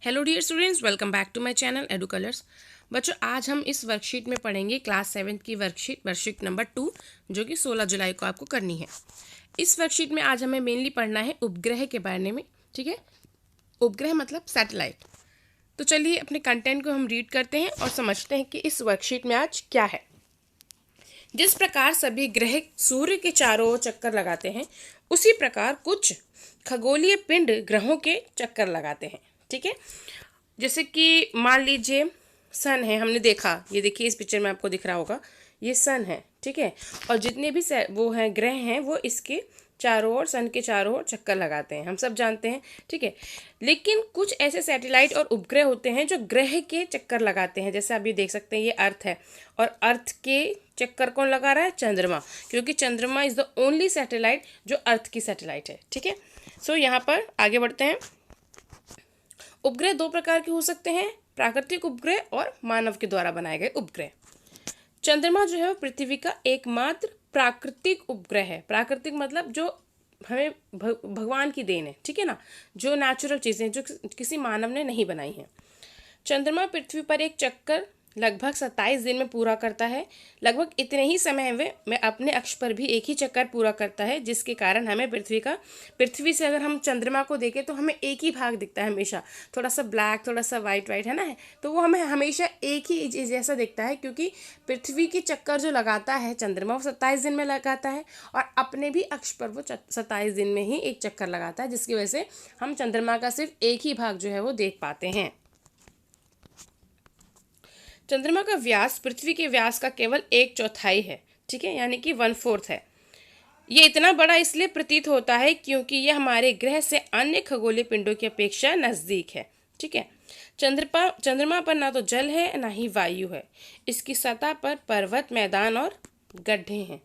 Hello dear students, welcome back to my channel Edu Colours. बच्चों, आज हम इस वर्कशीट में पढ़ेंगे क्लास 7 की वर्कशीट नंबर 2, जो कि 16 जुलाई को आपको करनी है। इस वर्कशीट में आज हमें मेनली पढ़ना है उपग्रह के बारे में। ठीक है, उपग्रह मतलब सैटेलाइट। तो चलिए अपने कंटेंट को हम रीड करते हैं और समझते हैं कि इस वर्कशीट में आज क्या है। जिस प्रकार सभी ग्रह सूर्य के चारों ओर चक्कर लगाते हैं, उसी प्रकार कुछ खगोलीय पिंड ग्रहों के चक्कर लगाते हैं। ठीक है, जैसे कि मान लीजिए सन है, हमने देखा, ये देखिए इस पिक्चर में आपको दिख रहा होगा, ये सन है। ठीक है, और जितने भी वो हैं ग्रह हैं, वो इसके चारों ओर, सन के चारों ओर चक्कर लगाते हैं, हम सब जानते हैं। ठीक है, लेकिन कुछ ऐसे सैटेलाइट और उपग्रह होते हैं जो ग्रह के चक्कर लगाते हैं। जैसे आप ये देख सकते हैं, ये अर्थ है और अर्थ के चक्कर कौन लगा रहा है? चंद्रमा, क्योंकि चंद्रमा इज द ओनली सैटेलाइट जो अर्थ की सैटेलाइट है। ठीक है, सो यहाँ पर आगे बढ़ते हैं। उपग्रह दो प्रकार के हो सकते हैं, प्राकृतिक उपग्रह और मानव के द्वारा बनाए गए उपग्रह। चंद्रमा जो है वो पृथ्वी का एकमात्र प्राकृतिक उपग्रह है। प्राकृतिक मतलब जो हमें भगवान की देन है। ठीक है ना, जो नेचुरल चीज़ें जो किसी मानव ने नहीं बनाई हैं। चंद्रमा पृथ्वी पर एक चक्कर लगभग 27 दिन में पूरा करता है। लगभग इतने ही समय में अपने अक्ष पर भी एक ही चक्कर पूरा करता है, जिसके कारण हमें पृथ्वी से अगर हम चंद्रमा को देखें तो हमें एक ही भाग दिखता है हमेशा, थोड़ा सा ब्लैक, थोड़ा सा वाइट वाइट, है ना। तो वो हमें हमेशा एक ही जैसा दिखता है, क्योंकि पृथ्वी की चक्कर जो लगाता है चंद्रमा, वो 27 दिन में लगाता है और अपने भी अक्ष पर वो 27 दिन में ही एक चक्कर लगाता है, जिसकी वजह से हम चंद्रमा का सिर्फ एक ही भाग जो है वो देख पाते हैं। चंद्रमा का व्यास पृथ्वी के व्यास का केवल 1/4 है। ठीक है, यानी कि 1/4 है। ये इतना बड़ा इसलिए प्रतीत होता है क्योंकि यह हमारे ग्रह से अन्य खगोलीय पिंडों की अपेक्षा नजदीक है। ठीक है, चंद्रमा पर ना तो जल है ना ही वायु है। इसकी सतह पर पर्वत, मैदान और गड्ढे हैं।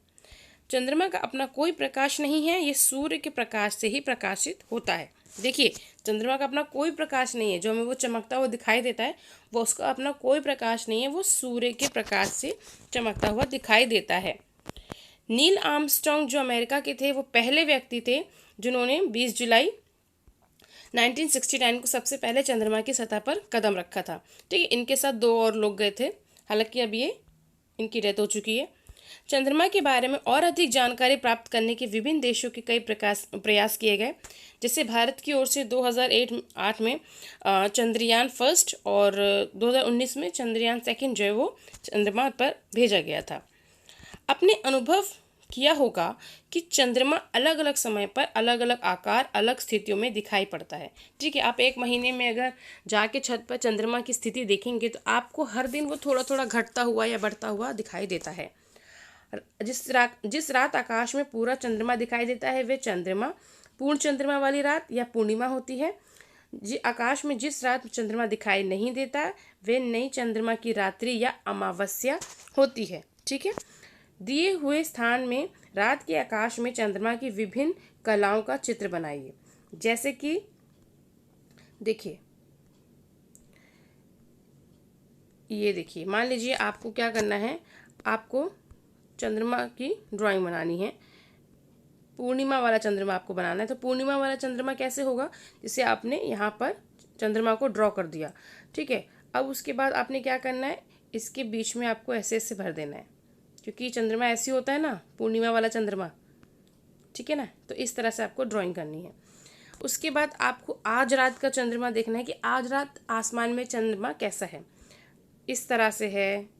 चंद्रमा का अपना कोई प्रकाश नहीं है, ये सूर्य के प्रकाश से ही प्रकाशित होता है। देखिए, चंद्रमा का अपना कोई प्रकाश नहीं है, जो हमें वो चमकता हुआ दिखाई देता है, वो उसका अपना कोई प्रकाश नहीं है, वो सूर्य के प्रकाश से चमकता हुआ दिखाई देता है। नील आर्मस्ट्रॉन्ग जो अमेरिका के थे, वो पहले व्यक्ति थे जिन्होंने 20 जुलाई 1969 को सबसे पहले चंद्रमा की सतह पर कदम रखा था। ठीक है, इनके साथ 2 और लोग गए थे, हालांकि अब ये इनकी डेथ हो चुकी है। चंद्रमा के बारे में और अधिक जानकारी प्राप्त करने के विभिन्न देशों के कई प्रयास किए गए। जैसे भारत की ओर से 2008 में चंद्रयान फर्स्ट और 2019 में चंद्रयान सेकंड जो है वो चंद्रमा पर भेजा गया था। अपने अनुभव किया होगा कि चंद्रमा अलग अलग समय पर अलग अलग आकार, अलग स्थितियों में दिखाई पड़ता है। ठीक है, आप 1 महीने में अगर जाके छत पर चंद्रमा की स्थिति देखेंगे तो आपको हर दिन वो थोड़ा थोड़ा घटता हुआ या बढ़ता हुआ दिखाई देता है। जिस रात आकाश में पूरा चंद्रमा दिखाई देता है, वे चंद्रमा पूर्ण चंद्रमा वाली रात या पूर्णिमा होती है। आकाश में जिस रात चंद्रमा दिखाई नहीं देता, वे नई चंद्रमा की रात्रि या अमावस्या होती है। ठीक है, दिए हुए स्थान में रात के आकाश में चंद्रमा की विभिन्न कलाओं का चित्र बनाइए। जैसे कि देखिए, ये देखिए, मान लीजिए आपको क्या करना है, आपको चंद्रमा की ड्राइंग बनानी है। पूर्णिमा वाला चंद्रमा आपको बनाना है। तो पूर्णिमा वाला चंद्रमा कैसे होगा? जिसे आपने यहाँ पर चंद्रमा को ड्रॉ कर दिया। ठीक है, अब उसके बाद आपने क्या करना है, इसके बीच में आपको ऐसे ऐसे भर देना है, क्योंकि चंद्रमा ऐसे होता है ना, पूर्णिमा वाला चंद्रमा। ठीक है ना, तो इस तरह से आपको ड्राइंग करनी है। उसके बाद आपको आज रात का चंद्रमा देखना है कि आज रात आसमान में चंद्रमा कैसा है। इस तरह से है,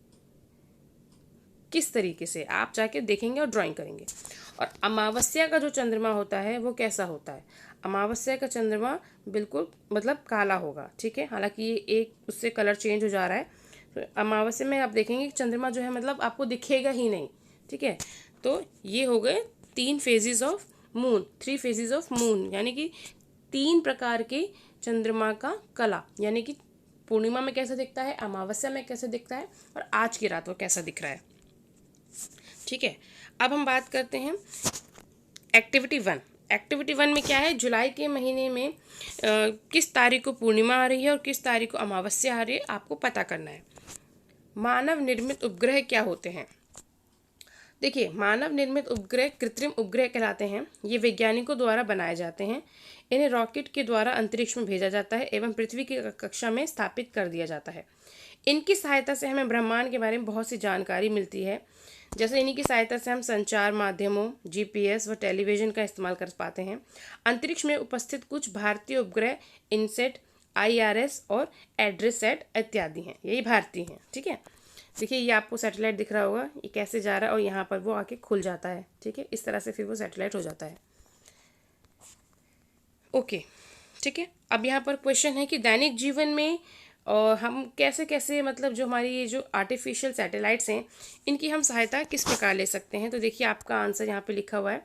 किस तरीके से आप जाके देखेंगे और ड्राइंग करेंगे। और अमावस्या का जो चंद्रमा होता है वो कैसा होता है? अमावस्या का चंद्रमा बिल्कुल मतलब काला होगा। ठीक है, हालांकि ये एक उससे कलर चेंज हो जा रहा है। तो अमावस्या में आप देखेंगे कि चंद्रमा जो है मतलब आपको दिखेगा ही नहीं। ठीक है, तो ये हो गए 3 phases of moon, 3 phases of moon, यानी कि 3 प्रकार के चंद्रमा का कला, यानी कि पूर्णिमा में कैसा दिखता है, अमावस्या में कैसा दिखता है, और आज की रात वो कैसा दिख रहा है। ठीक है, अब हम बात करते हैं एक्टिविटी 1। एक्टिविटी 1 में क्या है, जुलाई के महीने में किस तारीख को पूर्णिमा आ रही है और किस तारीख को अमावस्या आ रही है, आपको पता करना है। मानव निर्मित उपग्रह क्या होते हैं? देखिए, मानव निर्मित उपग्रह कृत्रिम उपग्रह कहलाते हैं। ये वैज्ञानिकों द्वारा बनाए जाते हैं। इन्हें रॉकेट के द्वारा अंतरिक्ष में भेजा जाता है एवं पृथ्वी की कक्षा में स्थापित कर दिया जाता है। इनकी सहायता से हमें ब्रह्मांड के बारे में बहुत सी जानकारी मिलती है। जैसे इन्हीं की सहायता से हम संचार माध्यमों, जीपीएस व टेलीविज़न का इस्तेमाल कर पाते हैं। अंतरिक्ष में उपस्थित कुछ भारतीय उपग्रह इनसेट, आईआरएस और एड्रेसैट इत्यादि हैं। यही भारतीय हैं। ठीक है, देखिए ये आपको सैटेलाइट दिख रहा होगा, ये कैसे जा रहा है और यहाँ पर वो आके खुल जाता है। ठीक है, इस तरह से फिर वो सैटेलाइट हो जाता है। ओके, ठीक है। अब यहाँ पर क्वेश्चन है कि दैनिक जीवन में हम कैसे कैसे मतलब जो हमारी ये जो आर्टिफिशियल सैटेलाइट्स हैं इनकी हम सहायता किस प्रकार ले सकते हैं। तो देखिए आपका आंसर यहाँ पे लिखा हुआ है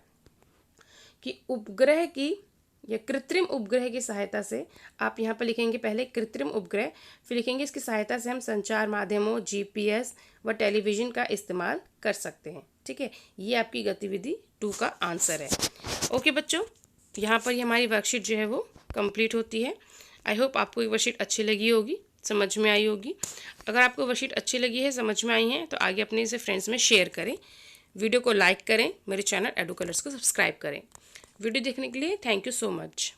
कि उपग्रह की या कृत्रिम उपग्रह की सहायता से, आप यहाँ पर लिखेंगे पहले कृत्रिम उपग्रह, फिर लिखेंगे इसकी सहायता से हम संचार माध्यमों, जीपीएस व टेलीविज़न का इस्तेमाल कर सकते हैं। ठीक है, ये आपकी गतिविधि 2 का आंसर है। ओके बच्चों, यहाँ पर ही हमारी वर्कशीट जो है वो कंप्लीट होती है। आई होप आपको ये वर्कशीट अच्छी लगी होगी, समझ में आई होगी। अगर आपको वर्कशीट अच्छी लगी है, समझ में आई है, तो आगे अपने इसे फ्रेंड्स में शेयर करें, वीडियो को लाइक करें, मेरे चैनल एडू कलर्स को सब्सक्राइब करें। वीडियो देखने के लिए थैंक यू सो मच।